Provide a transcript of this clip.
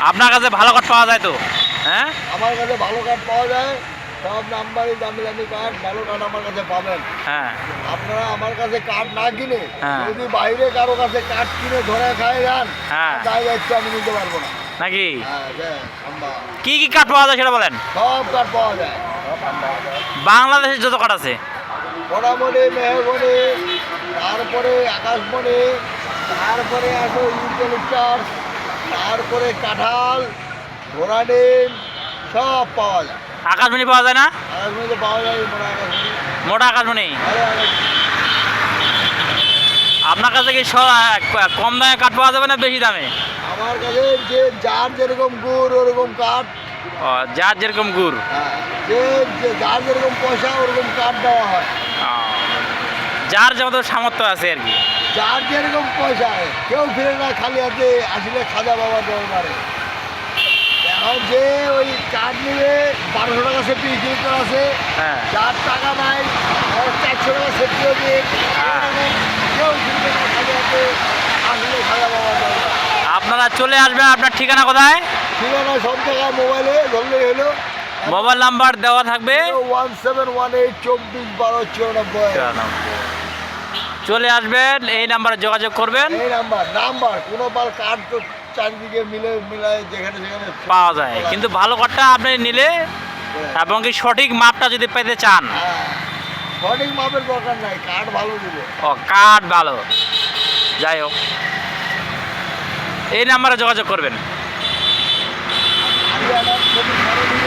আপনার কাছে ভালো কাঠ পাওয়া যায় তো? হ্যাঁ, আমার কাছে ভালো কাঠ পাওয়া যায়, সব নাম্বারই দামি দামি কাঠ, ভালো কাঠ আমার কাছে পাবেন। হ্যাঁ, আপনারা আমার কাছে কাঠ না কিনে হ্যাঁ। যদি বাইরে কারো কাছে কাঠ কিনে ধরে খায় যান, হ্যাঁ। তাই একটু আমি নিতে পারবো না। নাকি হ্যাঁ, হ্যাঁ, ঠান্ডা। কি কি কাঠ পাওয়া যায় সেটা বলেন। সব কাঠ পাওয়া যায়, বাংলাদেশের যত কাঠ আছে। মোটামুটি মেহগনি, তারপরে আকাশমণি, তারপরে আসো ইউক্যালিপটাস, তারপরে কাঁঠাল, ঘোড়া ডিম, সব পাওয়া যায়। আকাশমণি পাওয়া যায় না? আকাশমণি তো পাওয়া যায়, মোটা আকাশমণি। মোটা আকাশমণি। আরে আকাশমণি। আপনার কাছে কি কম দামে কাঠ পাওয়া যাবে না বেশি দামে? আমার কাছে যে যার যেরকম গুড় ওরকম কাঠ, ও, যার যেরকম গুড়। হ্যাঁ, যার যেরকম পয়সা ওরকম কাঠ দেওয়া হয়। ও, যার যত সামর্থ্য আছে আর কি। যার যেরকম পয়সা, কেউ ফিরে না খালি হাতে আসলে খাজা বাবা দরবারে। এখন যে ওই কাঠ নিয়ে 1200 টাকা সেফটি ইউক্যালিপটাস আছে, হ্যাঁ। যার টাকা নাই 400 টাকা সেফটিও দিয়ে হ্যাঁ। কেউ ফিরবে না খালি হাতে আসলে খাজা বাবা দরবার। আপনারা চলে আসবেন। আপনার ঠিকানা কোথায়? ঠিকানা সব জায়গায় মোবাইলে ধরলেই হলো। মোবাইল নাম্বার দেওয়া থাকবে। 1718241294। চলে আসবেন, এই নাম্বারে যোগাযোগ করবেন। এই নাম্বার কোনো পাল কাঠ তো চারিদিকে মিলায় যেখানে সেখানে পাওয়া যায়, কিন্তু ভালো কাঠটা আপনি নিলে এবং কি সঠিক মাপটা যদি পেতে চান। হ্যাঁ, সঠিক মাপের দরকার নাই, কাঠ ভালো দিবে। ও, কাঠ ভালো। যাই হোক, এই নাম্বারে যোগাযোগ করবেন। আমি একটা ছবি ছাড়ে দিব।